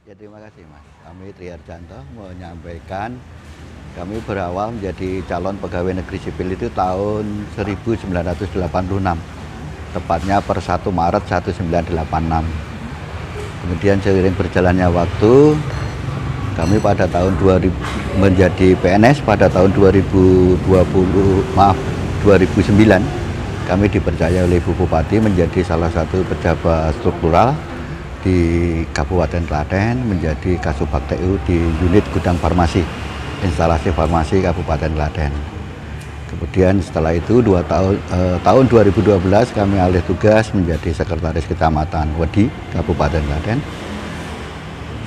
Ya terima kasih Mas. Kami Triharjanto menyampaikan kami berawal menjadi calon pegawai negeri sipil itu tahun 1986, tepatnya per 1 Maret 1986. Kemudian seiring berjalannya waktu, kami pada tahun 2000 menjadi PNS pada tahun 2009. Kami dipercaya oleh Ibu Bupati menjadi salah satu pejabat struktural di Kabupaten Klaten, menjadi Kasubag TU di unit gudang farmasi, instalasi farmasi Kabupaten Klaten. Kemudian setelah itu tahun 2012 kami alih tugas menjadi sekretaris kecamatan Wedi, Kabupaten Klaten.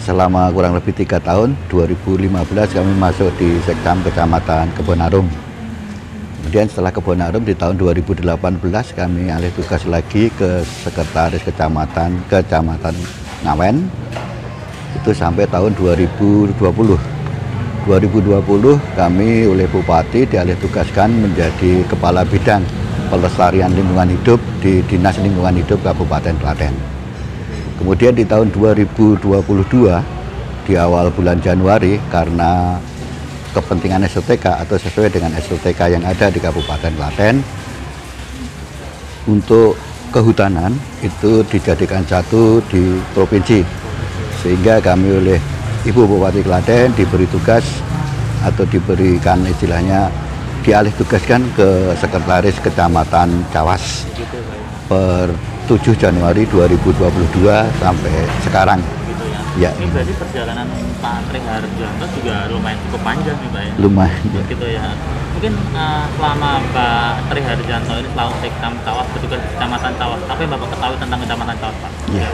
Selama kurang lebih 3 tahun, 2015 kami masuk di Sekcam Kecamatan Kebonarum. Kemudian setelah Kebonarum di tahun 2018 kami alih tugas lagi ke sekretaris kecamatan Ngawen. Itu sampai tahun 2020. 2020 kami oleh Bupati dialih tugaskan menjadi Kepala Bidang Pelestarian Lingkungan Hidup di Dinas Lingkungan Hidup Kabupaten Klaten. Kemudian di tahun 2022 di awal bulan Januari, karena kepentingan SLTK atau sesuai dengan SLTK yang ada di Kabupaten Klaten, untuk kehutanan itu dijadikan satu di provinsi, sehingga kami oleh Ibu Bupati Klaten diberi tugas atau diberikan istilahnya dialih tugaskan ke Sekretaris Kecamatan Cawas per 7 Januari 2022 sampai sekarang. Ya. Ini berarti perjalanan Pak Triharjanto juga lumayan cukup panjang nih Pak ya? Lumayan. Gitu ya. Mungkin selama Pak Triharjanto ini selalu Sekcam Cawas, petugas Kecamatan Cawas, apa yang Bapak ketahui tentang Kecamatan Cawas Pak? Ya.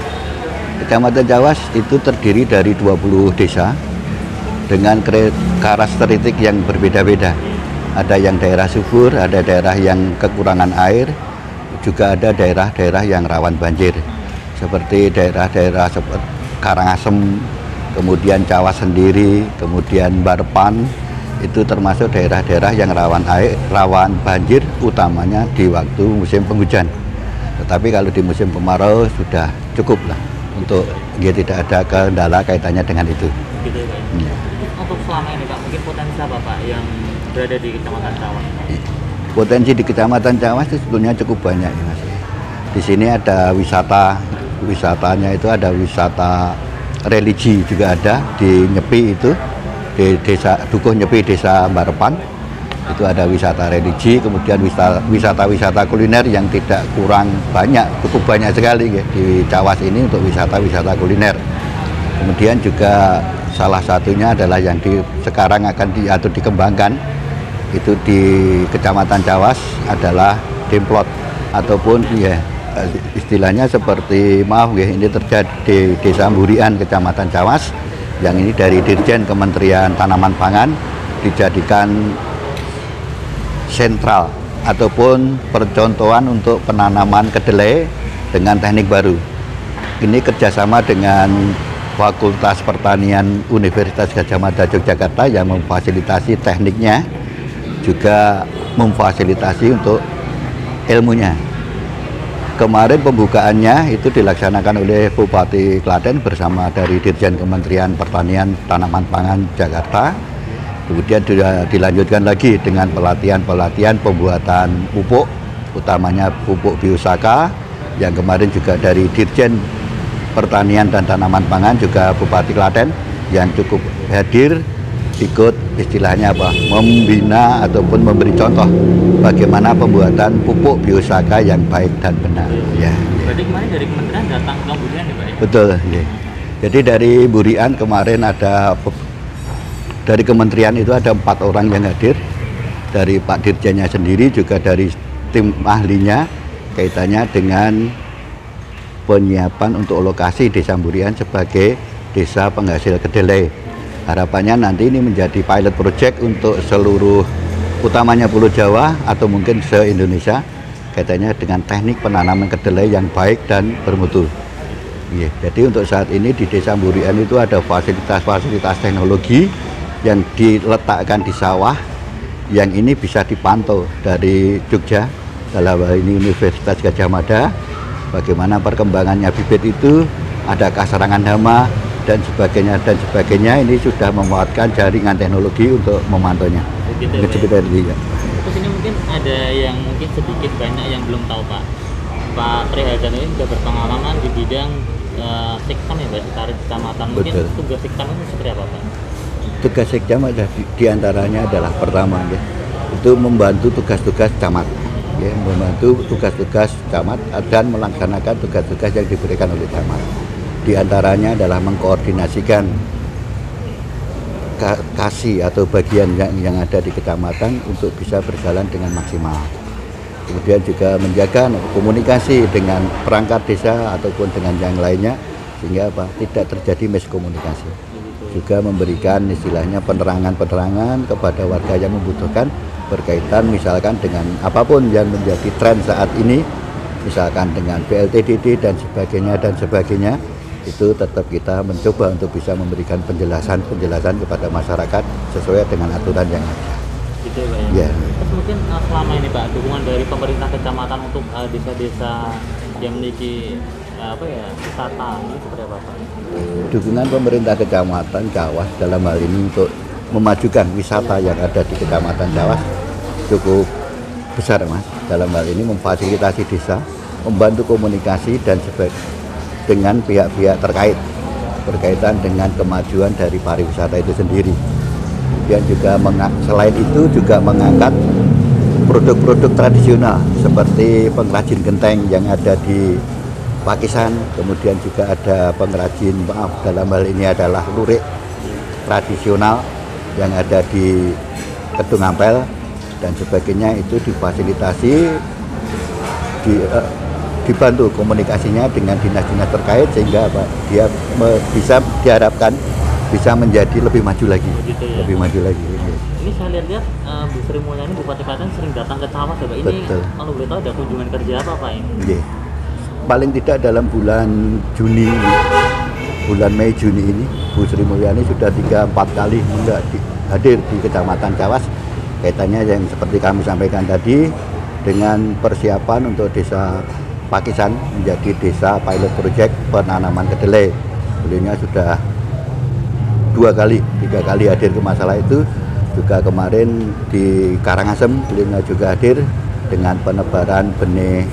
Kecamatan Cawas itu terdiri dari 20 desa dengan karakteristik yang berbeda-beda. Ada yang daerah subur, ada daerah yang kekurangan air, juga ada daerah-daerah yang rawan banjir. Seperti daerah-daerah seperti Karangasem, kemudian Cawas sendiri, kemudian Barpan, itu termasuk daerah-daerah yang rawan air, rawan banjir, utamanya di waktu musim penghujan. Tetapi kalau di musim kemarau sudah cukup lah untuk tidak ada kendala kaitannya dengan itu. Gitu ya Pak. Ya. Untuk selama ini Pak, mungkin potensi apa Pak yang berada di Kecamatan Cawas? Potensi di Kecamatan Cawas itu sebetulnya cukup banyak ya Mas. Di sini ada wisatanya itu ada wisata religi juga ada di Nyepi, itu di desa Dukuh Nyepi, desa Barpan, itu ada wisata religi. Kemudian wisata kuliner yang tidak kurang banyak, cukup banyak sekali ya, di Cawas ini untuk wisata kuliner. Kemudian juga salah satunya adalah yang sekarang akan dikembangkan itu di Kecamatan Cawas adalah demplot, ataupun ya istilahnya seperti ini terjadi di Desa Mburian Kecamatan Cawas, yang ini dari Dirjen Kementerian Tanaman Pangan dijadikan sentral ataupun percontohan untuk penanaman kedelai dengan teknik baru. Ini kerjasama dengan Fakultas Pertanian Universitas Gadjah Mada Yogyakarta yang memfasilitasi tekniknya, juga memfasilitasi untuk ilmunya. Kemarin pembukaannya itu dilaksanakan oleh Bupati Klaten bersama dari Dirjen Kementerian Pertanian Tanaman Pangan Jakarta. Kemudian dilanjutkan lagi dengan pelatihan pembuatan pupuk, utamanya pupuk biosaka, yang kemarin juga dari Dirjen Pertanian dan Tanaman Pangan, juga Bupati Klaten yang cukup hadir, ikut istilahnya membina ataupun memberi contoh bagaimana pembuatan pupuk biosaka yang baik dan benar. Ya. Berarti kemarin dari Kementerian datang ke Burian ya Pak ya? Betul. Ya. Jadi dari Burian kemarin dari Kementerian itu ada 4 orang yang hadir, dari Pak Dirjennya sendiri, juga dari tim ahlinya kaitannya dengan penyiapan untuk lokasi Desa Burian sebagai desa penghasil kedelai. Harapannya nanti ini menjadi pilot project untuk seluruh, utamanya Pulau Jawa atau mungkin se-Indonesia, kaitannya dengan teknik penanaman kedelai yang baik dan bermutu. Jadi untuk saat ini di Desa Burian itu ada fasilitas teknologi yang diletakkan di sawah, yang ini bisa dipantau dari Jogja, dalam hal ini Universitas Gadjah Mada, bagaimana perkembangannya bibit itu, adakah serangan hama, dan sebagainya ini sudah memuatkan jaringan teknologi untuk memantaunya. Begitu ya. Terus ini mungkin ada yang mungkin sedikit banyak yang belum tahu Pak. Pak Tri Harjanto ini sudah berpengalaman di bidang Siktam ya Pak, Sekretaris Kecamatan. Mungkin Betul. tugas Siktam itu seperti apa Pak? Tugas Sekjam diantaranya adalah pertama ya, itu membantu tugas-tugas camat, ya, membantu tugas-tugas camat dan melaksanakan tugas-tugas yang diberikan oleh camat. Diantaranya adalah mengkoordinasikan kasih atau bagian yang ada di kecamatan untuk bisa berjalan dengan maksimal. Kemudian juga menjaga komunikasi dengan perangkat desa ataupun dengan yang lainnya sehingga tidak terjadi miskomunikasi. Juga memberikan istilahnya penerangan-penerangan kepada warga yang membutuhkan berkaitan misalkan dengan apapun yang menjadi tren saat ini, misalkan dengan BLTDD dan sebagainya, itu tetap kita mencoba untuk bisa memberikan penjelasan kepada masyarakat sesuai dengan aturan yang ada. Gitu Pak Ya. ya. Terus mungkin selama ini Pak dukungan dari pemerintah kecamatan untuk desa-desa yang memiliki wisata ini seperti apa Pak? Dukungan pemerintah kecamatan Cawas dalam hal ini untuk memajukan wisata yang ada di kecamatan Cawas cukup besar Mas. Dalam hal ini memfasilitasi desa, membantu komunikasi dan dengan pihak-pihak terkait berkaitan dengan kemajuan dari pariwisata itu sendiri. Kemudian juga selain itu juga mengangkat produk-produk tradisional seperti pengrajin genteng yang ada di Pakisan, kemudian juga ada pengrajin dalam hal ini adalah lurik tradisional yang ada di Kedung Ampel dan sebagainya, itu difasilitasi dibantu komunikasinya dengan dinas-dinas terkait sehingga dia bisa diharapkan bisa menjadi lebih maju lagi. Begitu ya. Lebih maju lagi. Ini saya lihat Bu Sri Mulyani Bupati Klaten sering datang ke Cawas ya Pak. Ini Betul. kalau boleh tahu ada kunjungan kerja apa Pak ini? Yeah. Paling tidak dalam bulan Juni ini, bulan Mei Juni ini, Bu Sri Mulyani sudah 3-4 kali hadir di Kecamatan Cawas. Kaitannya yang seperti kami sampaikan tadi dengan persiapan untuk desa Pakisan menjadi desa pilot project penanaman kedelai. Beliaunya sudah 3 kali hadir ke masalah itu. Juga kemarin di Karangasem beliaunya juga hadir dengan penebaran benih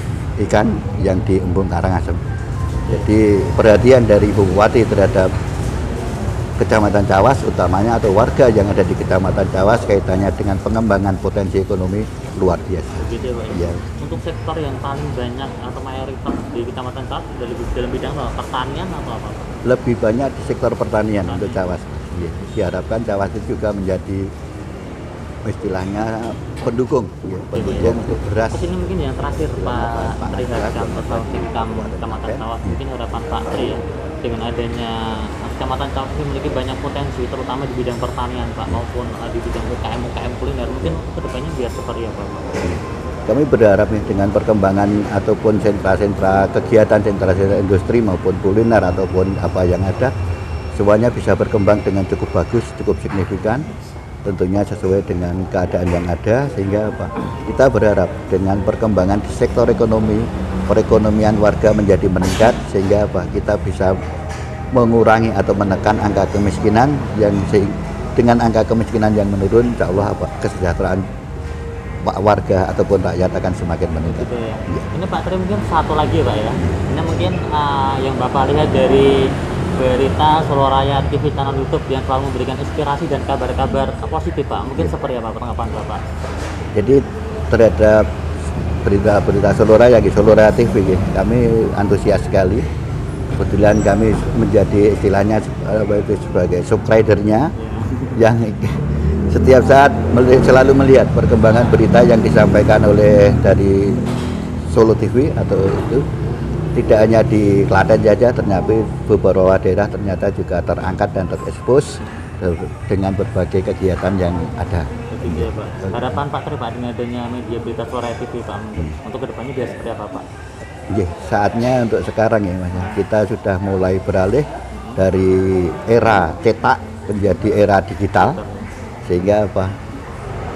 ikan yang di Embung Karangasem. Jadi perhatian dari Ibu Bupati terhadap Kecamatan Cawas utamanya atau warga yang ada di Kecamatan Cawas kaitannya dengan pengembangan potensi ekonomi luar biasa. Begitu ya Pak. Ya. Untuk sektor yang paling banyak atau mayoritas di Kecamatan Cawas dalam bidang apa? Pertanian atau apa Pak? Lebih banyak di sektor pertanian untuk Cawas. Ya. Diharapkan Cawas itu juga menjadi istilahnya pendukung untuk beras. Terus ini mungkin yang terakhir Pak Tri Harjanto Siktam Kecamatan Cawas, mungkin harapan Pak Tri ya, dengan adanya Kecamatan Cawas ini memiliki banyak potensi terutama di bidang pertanian Pak maupun di bidang UKM kuliner, mungkin kedepannya biar seperti apa Pak? Kami berharap nih dengan perkembangan ataupun sentra-sentra kegiatan sentra-sentra industri maupun kuliner ataupun apa yang ada semuanya bisa berkembang dengan cukup bagus, cukup signifikan. Tentunya sesuai dengan keadaan yang ada sehingga kita berharap dengan perkembangan di sektor ekonomi, perekonomian warga menjadi meningkat sehingga kita bisa mengurangi atau menekan angka kemiskinan yang dengan angka kemiskinan yang menurun, insya Allah kesejahteraan warga ataupun rakyat akan semakin meningkat. Gitu ya. Ya. Ini Pak Tri mungkin satu lagi Pak ya. Ini mungkin yang Bapak lihat dari berita Solo Raya TV channel YouTube yang selalu memberikan inspirasi dan kabar-kabar positif Pak. Mungkin seperti apa tanggapan Bapak? Jadi terhadap berita Solo Raya TV, kami antusias sekali. Kebetulan kami menjadi istilahnya sebagai subscribernya yang setiap saat selalu melihat perkembangan berita yang disampaikan oleh dari Solo TV atau itu. Tidak hanya di Klaten saja, ternyata beberapa daerah ternyata juga terangkat dan terekspos dengan berbagai kegiatan yang ada. Begitu ya Pak. Harapan Pak Tri Pak dengan adanya media berita Solo Raya TV Pak untuk kedepannya biar seperti apa Pak? Saatnya untuk sekarang ya Mas. Kita sudah mulai beralih dari era cetak menjadi era digital sehingga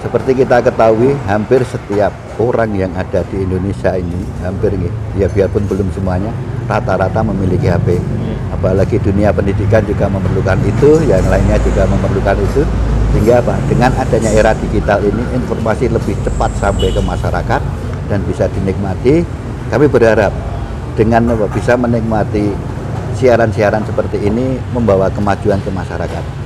Seperti kita ketahui, hampir setiap orang yang ada di Indonesia ini, hampir ya biarpun belum semuanya, rata-rata memiliki HP. Apalagi dunia pendidikan juga memerlukan itu, yang lainnya juga memerlukan itu. Sehingga apa? Dengan adanya era digital ini, informasi lebih cepat sampai ke masyarakat dan bisa dinikmati. Kami berharap dengan bisa menikmati siaran-siaran seperti ini membawa kemajuan ke masyarakat.